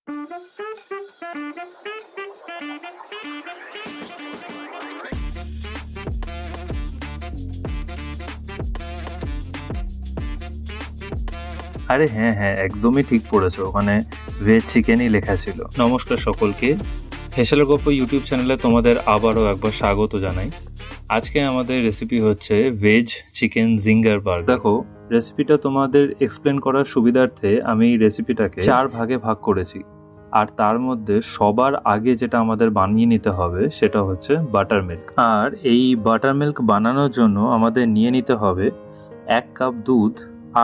আরে হ্যাঁ হ্যাঁ, একদমই ঠিক পড়েছো, ওখানে ভেজ চিকেনই লেখা ছিল। নমস্কার সকলকে, হেসেলের গল্প ইউটিউব চ্যানেলে তোমাদের আবারও একবার স্বাগত জানাই। আজকে আমাদের রেসিপি হচ্ছে ভেজ চিকেন জিঙ্গার বার্গার। দেখো, রেসিপিটা তোমাদের এক্সপ্লেন করার সুবিধার্থে আমি রেসিপিটাকে 4 ভাগে ভাগ করেছি। আর তার মধ্যে সবার আগে যেটা আমাদের বানিয়ে নিতে হবে সেটা হচ্ছে বাটার মিল্ক। আর এই বাটার মিল্ক বানানোর জন্য আমাদের নিয়ে নিতে হবে 1 কাপ দুধ,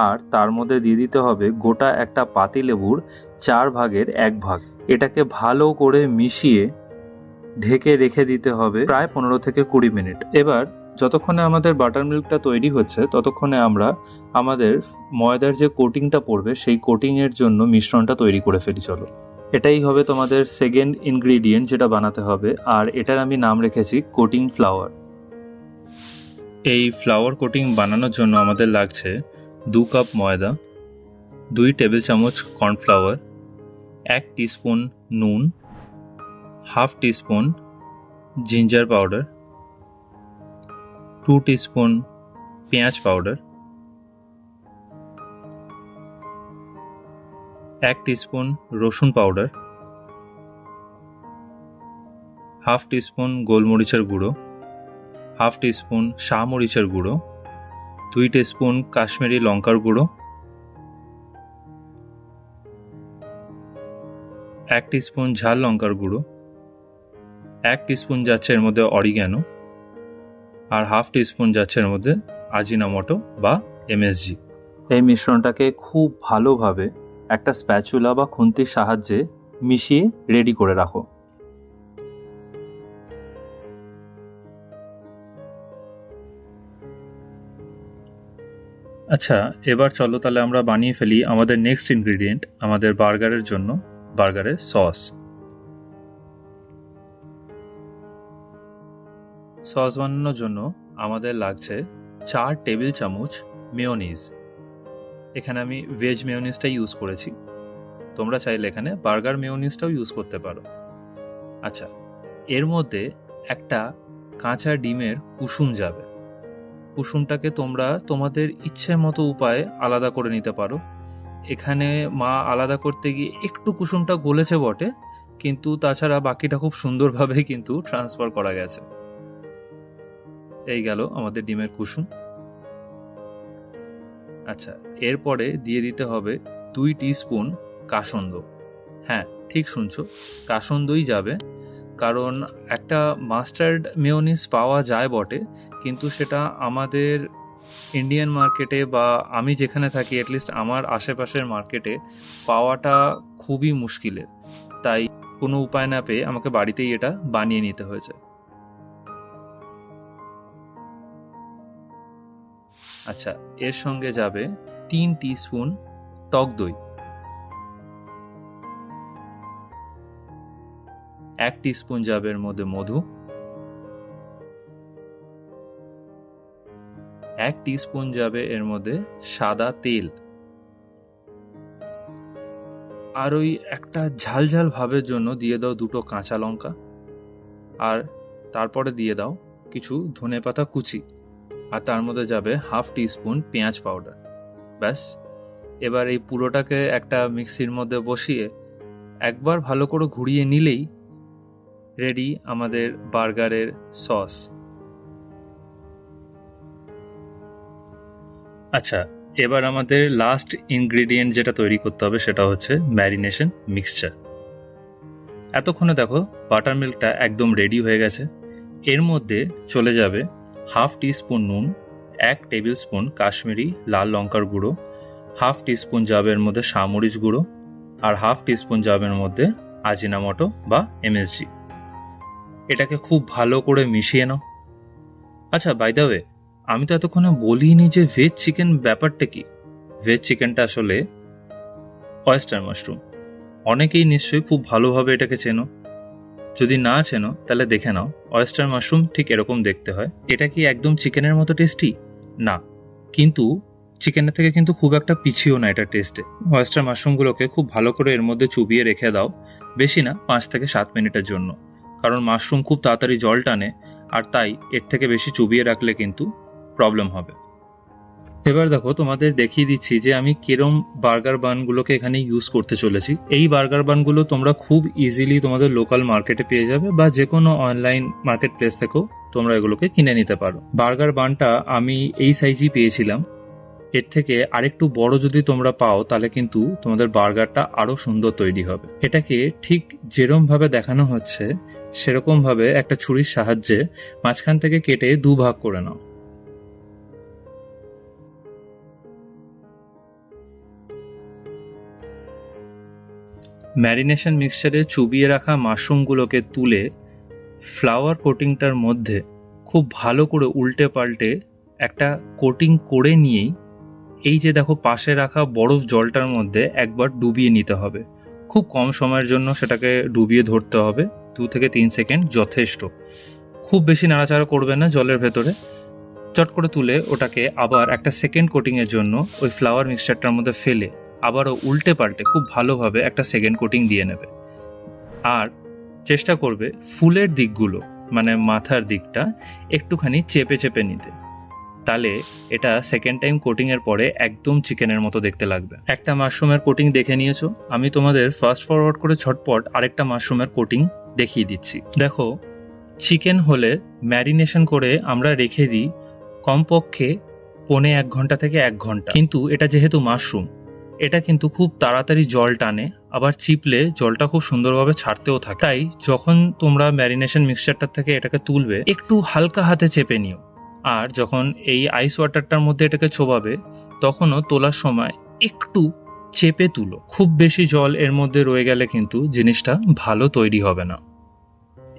আর তার মধ্যে দিয়ে দিতে হবে গোটা একটা পাতিলেবুর 4 ভাগের 1 ভাগ। এটাকে ভালো করে মিশিয়ে ঢেকে রেখে দিতে হবে প্রায় 15 থেকে 20 মিনিট। এবার যতক্ষণে আমাদের বাটার মিল্কটা তৈরি হচ্ছে ততক্ষণে আমরা আমাদের ময়দার যে কোটিংটা পড়বে সেই কোটিংয়ের জন্য মিশ্রণটা তৈরি করে ফেলি। চলো, এটাই হবে তোমাদের সেকেন্ড ইনগ্রিডিয়েন্ট যেটা বানাতে হবে, আর এটার আমি নাম রেখেছি কোটিং ফ্লাওয়ার। এই ফ্লাওয়ার কোটিং বানানোর জন্য আমাদের লাগছে 2 কাপ ময়দা, 2 টেবিল চামচ কর্নফ্লাওয়ার, 1 টিস্পুন নুন, half teaspoon ginger powder, 2 teaspoon পেঁয়াজ পাউডার, 1 টিস্পুন রসুন পাউডার, হাফ টিস্পুন গোলমরিচের গুঁড়ো, হাফ টিস্পুন শাহমরিচের গুঁড়ো, 2 টিস্পুন কাশ্মীরি লঙ্কার গুঁড়ো, 1 টিস্পুন ঝাল লঙ্কার গুঁড়ো, 1 টিস্পুন যাচ্ছে এর মধ্যে অরিগ্যানো, আর হাফ টিস্পুন যাচ্ছে এর মধ্যে আজিনামোটো বা এমএসজি। এই মিশ্রণটাকে খুব ভালোভাবে একটা স্প্যাচুলা বা খুন্তির সাহায্যে মিশিয়ে রেডি করে রাখো। আচ্ছা, এবার চলো তাহলে আমরা বানিয়ে ফেলি আমাদের নেক্সট ইনগ্রিডিয়েন্ট, আমাদের বার্গারের জন্য বার্গারের সস। সস বানানোর জন্য আমাদের লাগছে 4 টেবিল চামচ মেয়োনিজ। এখানে আমি ভেজ মেয়োনিজটাই ইউজ করেছি, তোমরা চাইলে এখানে বার্গার মেয়োনিজটাও ইউজ করতে পারো। আচ্ছা, এর মধ্যে একটা কাঁচা ডিমের কুসুম যাবে। কুসুমটাকে তোমরা তোমাদের ইচ্ছে মতো উপায়ে আলাদা করে নিতে পারো। এখানে মা আলাদা করতে গিয়ে একটু কুসুমটা গলেছে বটে, কিন্তু তাছাড়া বাকিটা খুব সুন্দরভাবে কিন্তু ট্রান্সফার করা গেছে। এই গেল আমাদের ডিমের কুসুম। আচ্ছা, এরপরে দিয়ে দিতে হবে 2 টিস্পুন কাসন্দ। হ্যাঁ, ঠিক শুনছো, কাসন্দই যাবে, কারণ একটা মাস্টার্ড মেয়োনিজ পাওয়া যায় বটে, কিন্তু সেটা আমাদের ইন্ডিয়ান মার্কেটে বা আমি যেখানে থাকি অ্যাটলিস্ট আমার আশেপাশের মার্কেটে পাওয়াটা খুবই মুশকিলের। তাই কোনো উপায় না পেয়ে আমাকে বাড়িতেই এটা বানিয়ে নিতে হয়েছে। আচ্ছা, এর সঙ্গে যাবে 3 টিস্পুন টক দই, 1 টিস্পুন যাবে এর মধ্যে মধু, 1 টিস্পুন যাবে এর মধ্যে সাদা তেল, আর ওই একটা ঝাল ঝাল ভাবের জন্য দিয়ে দাও 2টো কাঁচা লঙ্কা, আর তারপরে দিয়ে দাও কিছু ধনেপাতা কুচি, আর তার মধ্যে যাবে হাফ টিস্পুন পেঁয়াজ পাউডার। ব্যাস, এবার এই পুরোটাকে একটা মিক্সির মধ্যে বসিয়ে একবার ভালো করে ঘুরিয়ে নিলেই রেডি আমাদের বার্গারের সস। আচ্ছা, এবার আমাদের লাস্ট ইনগ্রিডিয়েন্ট যেটা তৈরি করতে হবে সেটা হচ্ছে ম্যারিনেশন মিক্সচার। এতক্ষণে দেখো বাটার মিল্কটা একদম রেডি হয়ে গেছে। এর মধ্যে চলে যাবে হাফ টিস্পুন নুন, 1 টেবিল স্পুন কাশ্মীরি লাল লঙ্কার গুঁড়ো, হাফ টিস্পুন যাবে এর মধ্যে শাহমরিচ গুঁড়ো, আর হাফ টিস্পুন যাবে এর মধ্যে আজিনামোটো বা এমএসজি। এটাকে খুব ভালো করে মিশিয়ে নাও। আচ্ছা, বাই দ্য ওয়ে, আমি তো এতক্ষণে বলিনি যে ভেজ চিকেন ব্যাপারটা কি। ভেজ চিকেনটা আসলে অয়েস্টার মাশরুম। অনেকেই নিশ্চয়ই খুব ভালোভাবে এটাকে চেনো, যদি না চেনো তাহলে দেখে নাও। অয়েস্টার মাশরুম ঠিক এরকম দেখতে হয়। এটা কি একদম চিকেনের মতো টেস্টি? না, কিন্তু চিকেনের থেকে কিন্তু খুব একটা পিছিয়েও না এটা টেস্টে। ওয়েস্টার মাশরুমগুলোকে খুব ভালো করে এর মধ্যে চুবিয়ে রেখে দাও, বেশি না 5 থেকে 7 মিনিটের জন্য, কারণ মাশরুম খুব তাড়াতাড়ি জল টানে, আর তাই এর থেকে বেশি চুবিয়ে রাখলে কিন্তু প্রবলেম হবে। এবার দেখো তোমাদের দেখিয়ে দিচ্ছি যে আমি কিরম বার্গার বানগুলোকে এখানে ইউজ করতে চলেছি। এই বার্গার বানগুলো তোমরা খুব ইজিলি তোমাদের লোকাল মার্কেটে পেয়ে যাবে, বা যে কোনো অনলাইন মার্কেট প্লেস থেকেও তোমরা এগুলোকে কিনে নিতে পারো। বার্গার বানটা আমি এই সাইজই পেয়েছিলাম, এর থেকে আরেকটু বড় যদি তোমরা পাও তাহলে কিন্তু তোমাদের বার্গারটা আরো সুন্দর তৈরি হবে। এটাকে ঠিক যেরকম ভাবে দেখানো হচ্ছে সেরকম ভাবে একটা ছুরির সাহায্যে মাঝখান থেকে কেটে 2 ভাগ করে নাও। ম্যারিনেশন মিক্সচারে চুবিয়ে রাখা মাশরুমগুলোকে তুলে ফ্লাওয়ার কোটিংটার মধ্যে খুব ভালো করে উল্টে পাল্টে একটা কোটিং করে নিয়েই এই যে দেখো পাশে রাখা বরফ জলটার মধ্যে একবার ডুবিয়ে নিতে হবে। খুব কম সময়ের জন্য সেটাকে ডুবিয়ে ধরতে হবে, 2 থেকে 3 সেকেন্ড যথেষ্ট। খুব বেশি নাড়াচাড়া করবে না জলের ভেতরে। চট করে তুলে ওটাকে আবার একটা সেকেন্ড কোটিংয়ের জন্য ওই ফ্লাওয়ার মিক্সচারটার মধ্যে ফেলে আবারও উল্টে পাল্টে খুব ভালোভাবে একটা সেকেন্ড কোটিং দিয়ে নেবে। আর চেষ্টা করবে ফুলের দিকগুলো মানে মাথার দিকটা একটুখানি চেপে চেপে নিতে, তাহলে এটা সেকেন্ড টাইম কোটিংয়ের পরে একদম চিকেনের মতো দেখতে লাগবে। একটা মাশরুমের কোটিং দেখে নিয়েছো, আমি তোমাদের ফাস্ট ফরওয়ার্ড করে ঝটপট আরেকটা মাশরুমের কোটিং দেখিয়ে দিচ্ছি। দেখো, চিকেন হলে ম্যারিনেশন করে আমরা রেখে দিই কমপক্ষে 1.25 ঘন্টা থেকে 1 ঘন্টা, কিন্তু এটা যেহেতু মাশরুম এটা কিন্তু খুব তাড়াতাড়ি জল টানে, আবার চিপলে জলটা খুব সুন্দরভাবে ছাড়তেও থাকে। তাই যখন তোমরা ম্যারিনেশন মিক্সচারটার থেকে এটাকে তুলবে একটু হালকা হাতে চেপে নিও, আর যখন এই আইস ওয়াটারটার মধ্যে এটাকে চোবাবে তখনও তোলার সময় একটু চেপে তুলো। খুব বেশি জল এর মধ্যে রয়ে গেলে কিন্তু জিনিসটা ভালো তৈরি হবে না।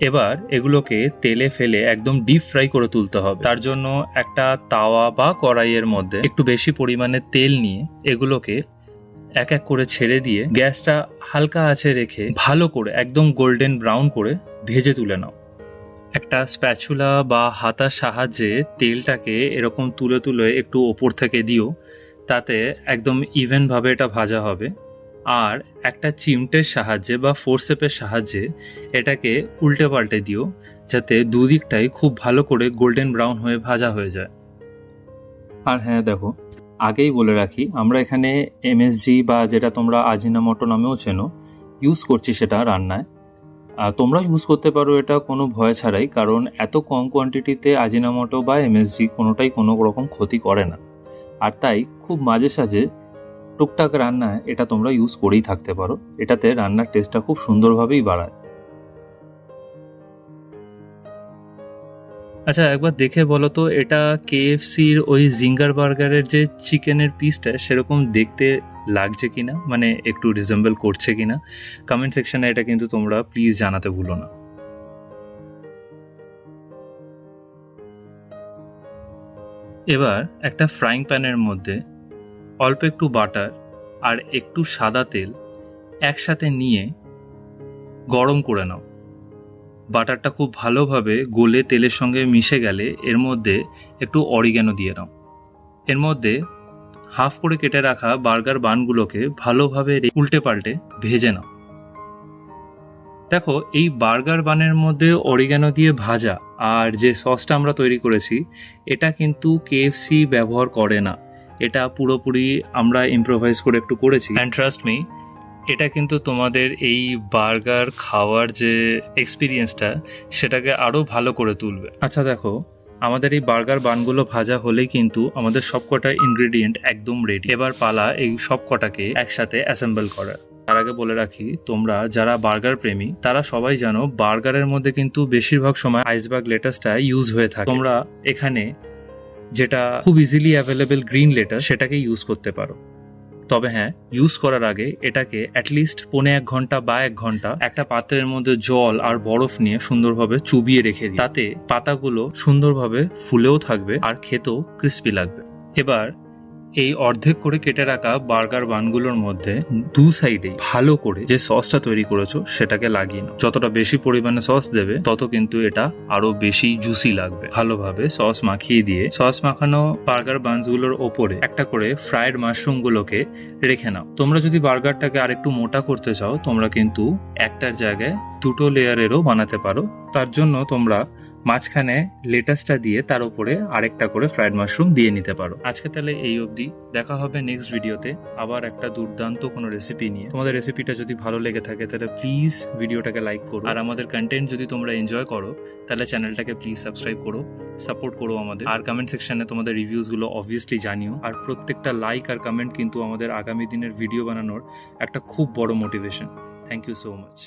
এবার এগুলোকে তেলে ফেলে একদম ডিপ ফ্রাই করে তুলতে হবে। তার জন্য একটা তাওয়া বা কড়াইয়ের মধ্যে একটু বেশি পরিমাণে তেল নিয়ে এগুলোকে এক এক করে ছেড়ে দিয়ে গ্যাসটা হালকা আঁচে রেখে ভালো করে একদম গোল্ডেন ব্রাউন করে ভেজে তুলে নাও। একটা স্প্যাচুলা বা হাতার সাহায্যে তেলটাকে এরকম তুলে তুলে একটু ওপর থেকে দিও, তাতে একদম ইভেনভাবে এটা ভাজা হবে। আর একটা চিমটের সাহায্যে বা ফোরসেপের সাহায্যে এটাকে উল্টে পাল্টে দিও, যাতে দুদিকটাই খুব ভালো করে গোল্ডেন ব্রাউন হয়ে ভাজা হয়ে যায়। আর হ্যাঁ দেখো, আগেই বলে রাখি আমরা এখানে এমএসজি বা যেটা তোমরা আজিনামোটো নামেও চেনো ইউজ করছি সেটা রান্নায়। তোমরা ইউজ করতে পারো এটা কোনো ভয় ছাড়াই, কারণ এত কম কোয়ান্টিটিতে আজিনামোটো বা এমএসজি কোনোটাই কোনো রকম ক্ষতি করে না। আর তাই খুব মাঝে সাঝে টুকটাক রান্নায় এটা তোমরা ইউজ করেই থাকতে পারো, এটাতে রান্নার টেস্টটা খুব সুন্দরভাবেই বাড়ায়। আচ্ছা, একবার দেখে বলো তো এটা কেএফসির ওই জিঙ্গার বার্গারের যে চিকেনের পিসটা সেরকম দেখতে লাগছে কিনা, মানে একটু রিজেম্বল করছে কিনা। কমেন্ট সেকশনে এটা কিন্তু তোমরা প্লিজ জানাতে ভুলো না। এবার একটা ফ্রাইং প্যানের মধ্যে অল্প একটু বাটার আর একটু সাদা তেল একসাথে নিয়ে গরম করে নাও। বাটারটা খুব ভালোভাবে গলে তেলের সঙ্গে মিশে গেলে এর মধ্যে একটু অরিগ্যানো দিয়ে নাও। এর মধ্যে হাফ করে কেটে রাখা বার্গার বানগুলোকে ভালোভাবে উল্টে পাল্টে ভেজে নাও। দেখো, এই বার্গার বানের মধ্যে অরিগ্যানো দিয়ে ভাজা আর যে সসটা আমরা তৈরি করেছি এটা কিন্তু কেএফসি ব্যবহার করে না, এটা পুরোপুরি আমরা ইম্প্রোভাইজ করে একটু করেছি। অ্যান্ড ট্রাস্ট মি, এটা কিন্তু তোমাদের এই বার্গার খাওয়ার যে এক্সপিরিয়েন্সটা সেটাকে আরও ভালো করে তুলবে। আচ্ছা দেখো, আমাদের এই বার্গার বানগুলো ভাজা হলেই কিন্তু আমাদের সবকটা ইনগ্রেডিয়েন্ট একদম রেডি। এবার পালা এই সবকটাকে একসাথে অ্যাসেম্বল করার। তার আগে বলে রাখি, তোমরা যারা বার্গার প্রেমী তারা সবাই জানো বার্গারের মধ্যে কিন্তু বেশিরভাগ সময় আইসবার্গ লেটাসটা ইউজ হয়ে থাকে। তোমরা এখানে যেটা খুব ইজিলি অ্যাভেলেবেল গ্রিন লেটাস সেটাকে ইউজ করতে পারো। তবে হ্যাঁ, ইউজ করার আগে এটাকে অ্যাটলিস্ট 1.25 ঘন্টা বা 1 ঘন্টা একটা পাত্রের মধ্যে জল আর বরফ নিয়ে সুন্দরভাবে চুবিয়ে রেখে দিই, তাতে পাতাগুলো সুন্দরভাবে ফুলেও থাকবে আর খেতেও ক্রিস্পি লাগবে। এবার এই অর্ধেক করে কেটে রাখা বার্গার বানগুলোর মধ্যে দু সাইডে ভালো করে যে সসটা তৈরি করেছো সেটাকে লাগিয়ে নাও। যতটা বেশি পরিমাণে সস দেবে তত কিন্তু এটা আরো বেশি জুসি লাগবে। ভালোভাবে সস মাখিয়ে দিয়ে সস মাখানো বার্গার বানসগুলোর ওপরে একটা করে ফ্রাইড মাশরুম গুলোকে রেখে নাও। তোমরা যদি বার্গারটাকে আরেকটু মোটা করতে চাও তোমরা কিন্তু একটার জায়গায় দুটো লেয়ারেরও বানাতে পারো। তার জন্য তোমরা মাঝখানে লেটাসটা দিয়ে তার উপরে আরেকটা করে ফ্রাইড মাশরুম দিয়ে নিতে পারো। আজকে তাহলে এই অবধি, দেখা হবে নেক্সট ভিডিওতে আবার একটা দুর্দান্ত কোনো রেসিপি নিয়ে। তোমাদের রেসিপিটা যদি ভালো লেগে থাকে তাহলে প্লিজ ভিডিওটাকে লাইক করো, আর আমাদের কন্টেন্ট যদি তোমরা এনজয় করো তাহলে চ্যানেলটাকে প্লিজ সাবস্ক্রাইব করো, সাপোর্ট করো আমাদের। আর কমেন্ট সেকশনে তোমাদের রিভিউসগুলো অবভিয়াসলি জানিও। আর প্রত্যেকটা লাইক আর কমেন্ট কিন্তু আমাদের আগামী দিনের ভিডিও বানানোর একটা খুব বড় motivation. Thank you so much.